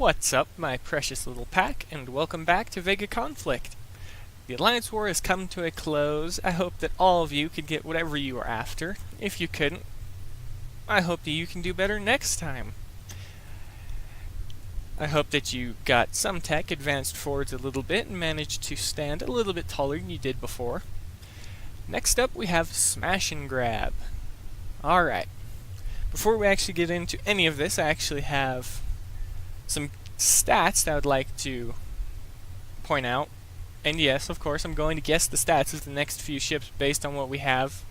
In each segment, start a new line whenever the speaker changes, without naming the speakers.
What's up, my precious little pack, and welcome back to VEGA Conflict. The Alliance War has come to a close. I hope that all of you could get whatever you are after. If you couldn't, I hope that you can do better next time. I hope that you got some tech, advanced forwards a little bit, and managed to stand a little bit taller than you did before. Next up, we have Smash and Grab. Alright. Before we actually get into any of this, I actually have some stats that I would like to point out. And yes, of course, I'm going to guess the stats of the next few ships based on what we have,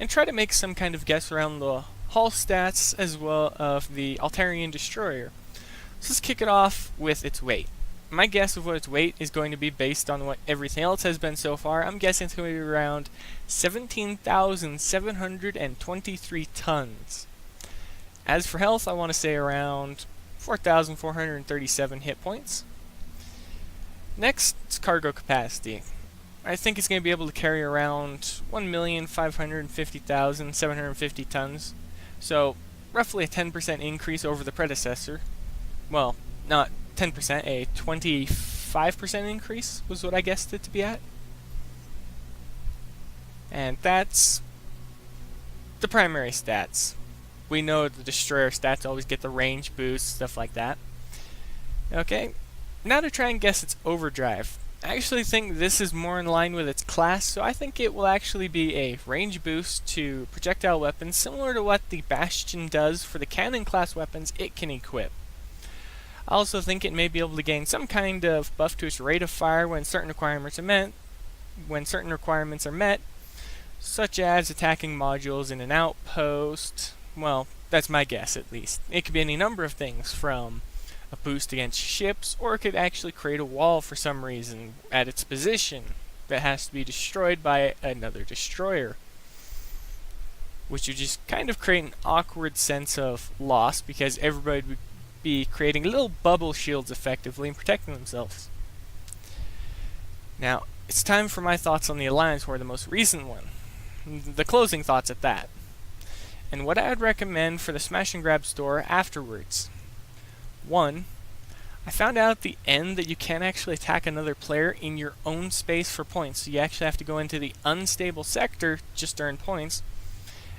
and try to make some kind of guess around the hull stats as well of the Altarian Destroyer. So let's kick it off with its weight. My guess of what its weight is going to be based on what everything else has been so far. I'm guessing it's going to be around 17,723 tons. As for health, I want to say around 4,437 hit points. Next, it's cargo capacity. I think it's going to be able to carry around 1,550,750 tons. So, roughly a 10% increase over the predecessor. Well, not 10%, a 25% increase was what I guessed it to be at. And that's the primary stats. We know the destroyer stats always get the range boost, stuff like that. Okay, now to try and guess its overdrive. I actually think this is more in line with its class, so I think it will actually be a range boost to projectile weapons, similar to what the Bastion does for the cannon class weapons it can equip. I also think it may be able to gain some kind of buff to its rate of fire when certain requirements are met, such as attacking modules in an outpost. Well, that's my guess at least. It could be any number of things, from a boost against ships, or it could actually create a wall for some reason at its position that has to be destroyed by another destroyer, which would just kind of create an awkward sense of loss because everybody would be creating little bubble shields effectively and protecting themselves. Now, it's time for my thoughts on the Alliance War, the most recent one. The closing thoughts at that. And what I would recommend for the Smash and Grab store afterwards. 1. I found out at the end that you can't actually attack another player in your own space for points, so you actually have to go into the unstable sector just to earn points.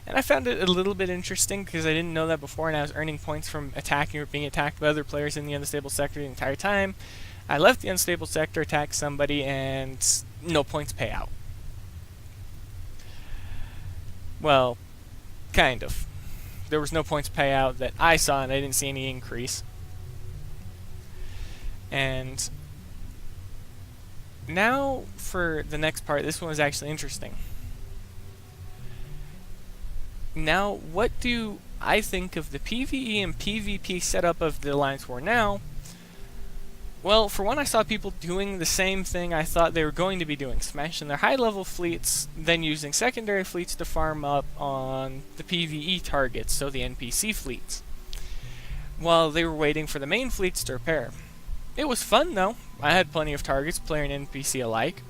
And I found it a little bit interesting because I didn't know that before, and I was earning points from attacking or being attacked by other players in the unstable sector the entire time. I left the unstable sector, attacked somebody, and no points pay out. Well, kind of. There was no points payout that I saw, and I didn't see any increase. And now for the next part, this one was actually interesting. Now, what do I think of the PvE and PvP setup of the Alliance War now? Well, for one, I saw people doing the same thing I thought they were going to be doing, smashing their high-level fleets, then using secondary fleets to farm up on the PvE targets, so the NPC fleets, while they were waiting for the main fleets to repair. It was fun, though. I had plenty of targets, player and NPC alike.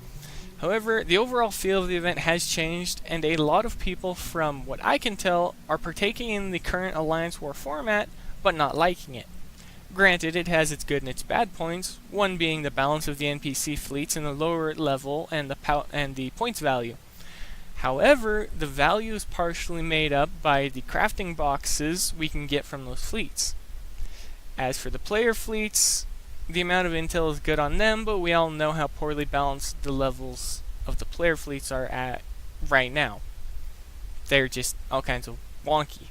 However, the overall feel of the event has changed, and a lot of people, from what I can tell, are partaking in the current Alliance War format, but not liking it. Granted, it has its good and its bad points, one being the balance of the NPC fleets in the lower level and the points value. However, the value is partially made up by the crafting boxes we can get from those fleets. As for the player fleets, the amount of intel is good on them, but we all know how poorly balanced the levels of the player fleets are at right now. They're just all kinds of wonky.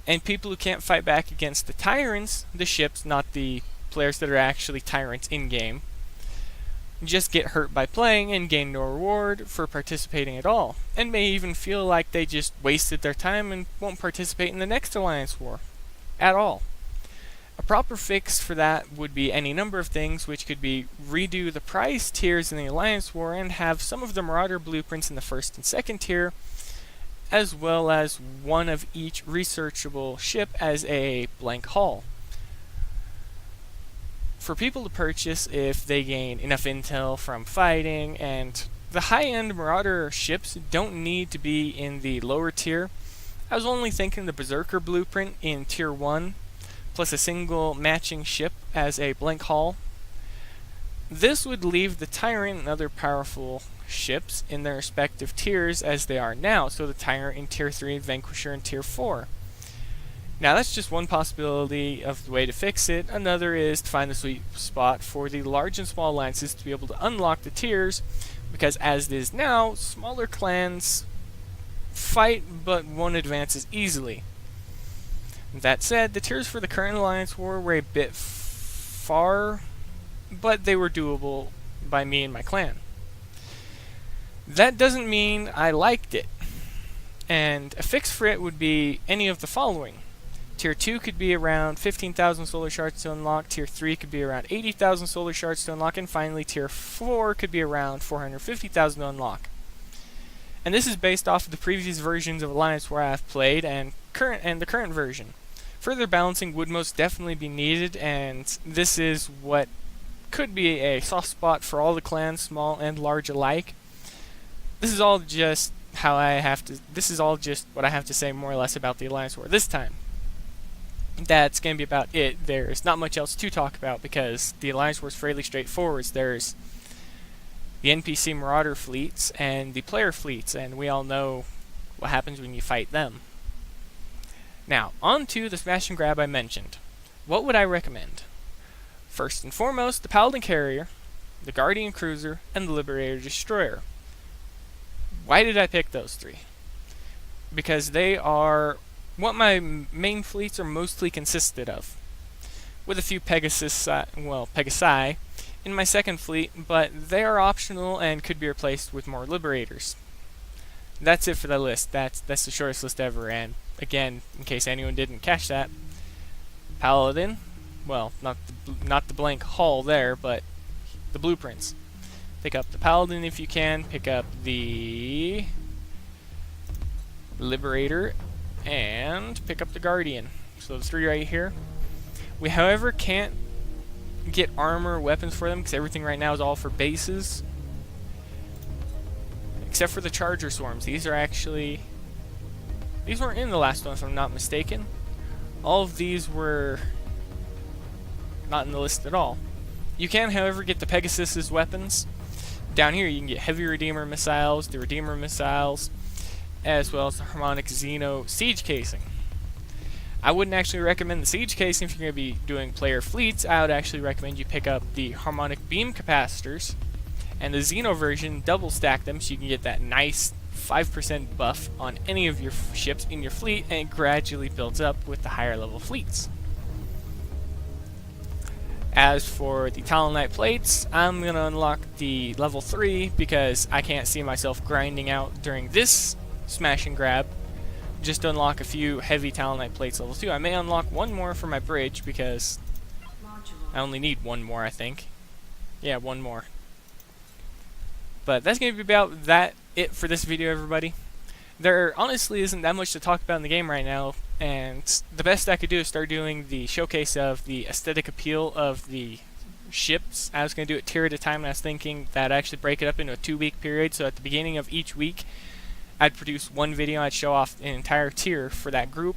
And people who can't fight back against the tyrants, the ships, not the players that are actually tyrants in-game, just get hurt by playing and gain no reward for participating at all, and may even feel like they just wasted their time and won't participate in the next Alliance War at all. A proper fix for that would be any number of things, which could be redo the prize tiers in the Alliance War and have some of the Marauder blueprints in the first and second tier, as well as one of each researchable ship as a blank hull. For people to purchase if they gain enough intel from fighting, and the high-end Marauder ships don't need to be in the lower tier. I was only thinking the Berserker blueprint in tier 1, plus a single matching ship as a blank hull. This would leave the Tyrant and other powerful ships in their respective tiers as they are now, so the Tyrant in Tier 3, Vanquisher in Tier 4. Now that's just one possibility of the way to fix it. Another is to find the sweet spot for the large and small alliances to be able to unlock the tiers, because as it is now, smaller clans fight but won't advance as easily. That said, the tiers for the current alliance war were a bit far, but they were doable by me and my clan. That doesn't mean I liked it, and a fix for it would be any of the following. Tier 2 could be around 15,000 solar shards to unlock, Tier 3 could be around 80,000 solar shards to unlock, and finally Tier 4 could be around 450,000 to unlock. And this is based off of the previous versions of Alliance where I have played and the current version. Further balancing would most definitely be needed, and this is what could be a soft spot for all the clans, small and large alike. This is all just what I have to say more or less about the Alliance War this time. That's going to be about it. There's not much else to talk about because the Alliance War is fairly straightforward. There's the NPC Marauder fleets and the player fleets, and we all know what happens when you fight them. Now, on to the smash and grab I mentioned. What would I recommend? First and foremost, the Paladin Carrier, the Guardian Cruiser, and the Liberator Destroyer. Why did I pick those three? Because they are what my main fleets are mostly consisted of, with a few Pegasi in my second fleet, but they are optional and could be replaced with more Liberators. That's it for the list. That's the shortest list ever, and again, in case anyone didn't catch that, Paladin, well, not the blank hull there, but the blueprints. Pick up the Paladin if you can, pick up the Liberator, and pick up the Guardian. So the three right here. We, however, can't get armor or weapons for them because everything right now is all for bases. Except for the Charger Swarms. These weren't in the last one if I'm not mistaken. All of these were not in the list at all. You can, however, get the Pegasus's weapons. Down here you can get heavy Redeemer missiles, the Redeemer missiles, as well as the Harmonic Xeno siege casing. I wouldn't actually recommend the siege casing if you're going to be doing player fleets. I would actually recommend you pick up the Harmonic Beam capacitors, and the Xeno version, double stack them so you can get that nice 5% buff on any of your ships in your fleet, and it gradually builds up with the higher level fleets. As for the Talonite plates, I'm going to unlock the level 3 because I can't see myself grinding out during this smash and grab just to unlock a few heavy Talonite plates level 2. I may unlock one more for my bridge because I only need one more, I think. Yeah, one more. But that's going to be about it for this video, everybody. There honestly isn't that much to talk about in the game right now, and the best I could do is start doing the showcase of the aesthetic appeal of the ships. I was going to do it tier at a time, and I was thinking that I'd actually break it up into a 2-week period, so at the beginning of each week I'd produce one video, I'd show off an entire tier for that group.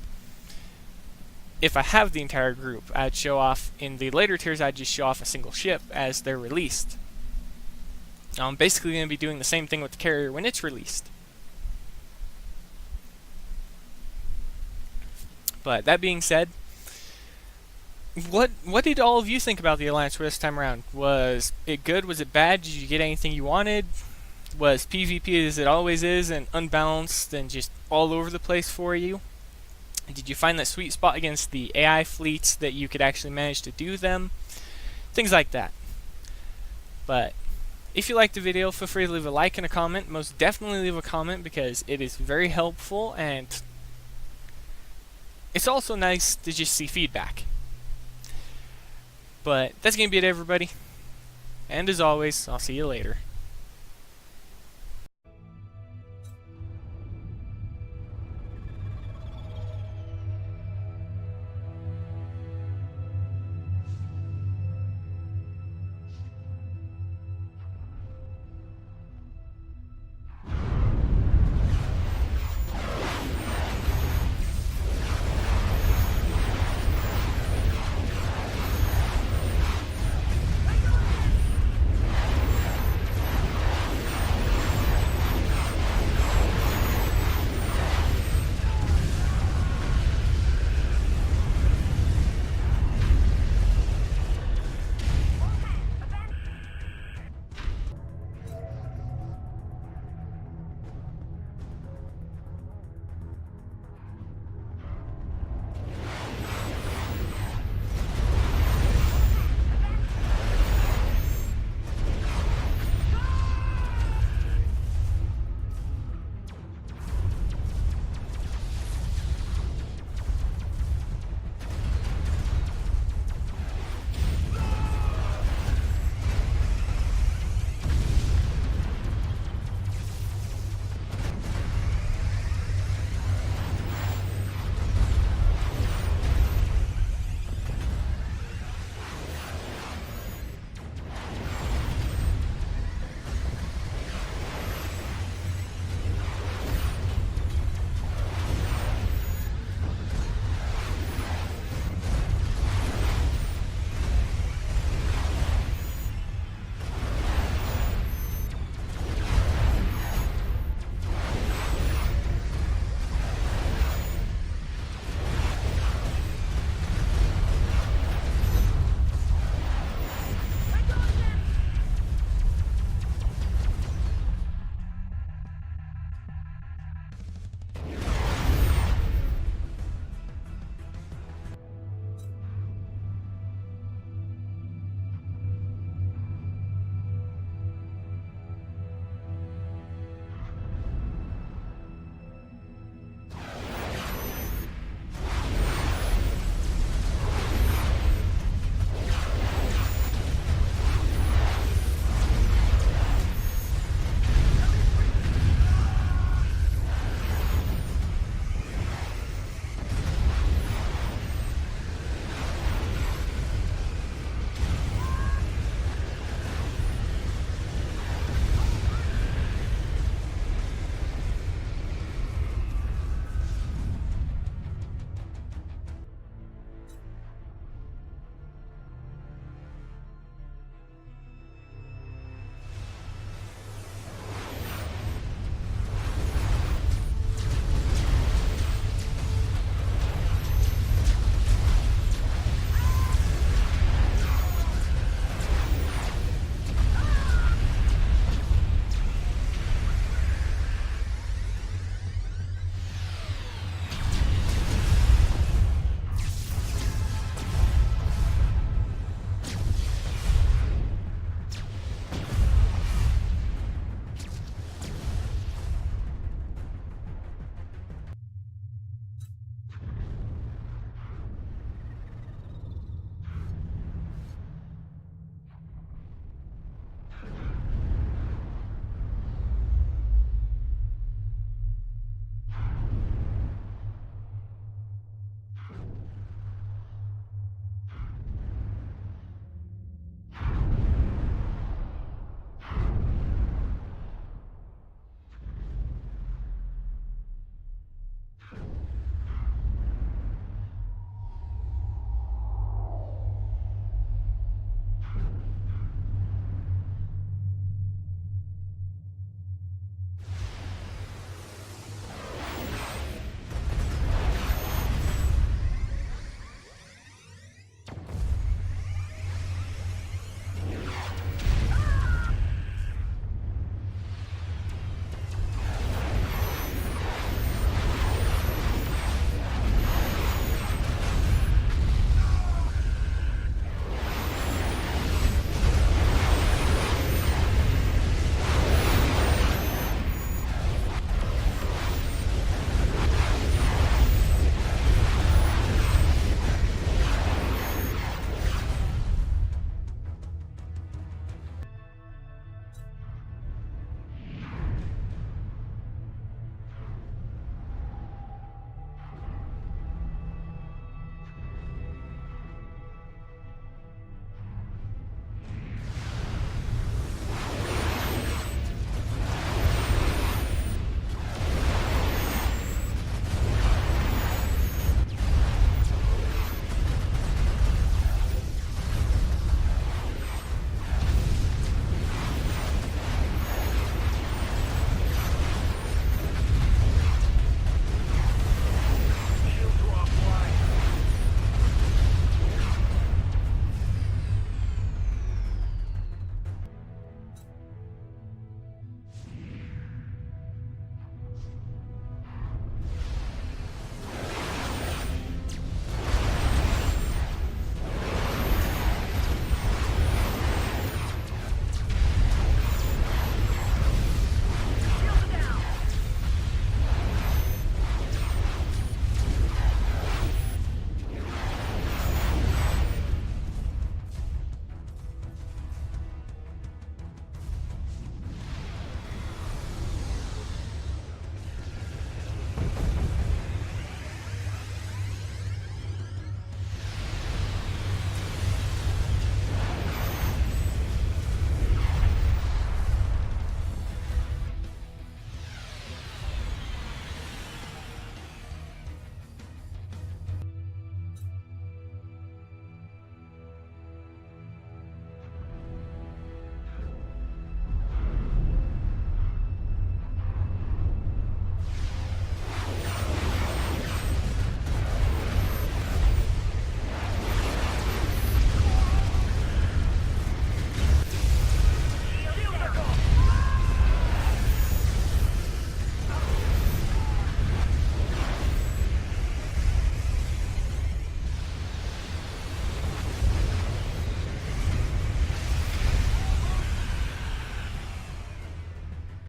If I have the entire group, I'd show off, in the later tiers I'd just show off a single ship as they're released. I'm basically going to be doing the same thing with the carrier when it's released. But that being said, what did all of you think about the Alliance for this time around? Was it good? Was it bad? Did you get anything you wanted? Was PvP as it always is and unbalanced and just all over the place for you? Did you find that sweet spot against the AI fleets that you could actually manage to do them? Things like that. But if you liked the video, feel free to leave a like and a comment. Most definitely leave a comment because it is very helpful, and it's also nice to just see feedback. But that's going to be it, everybody. And as always, I'll see you later.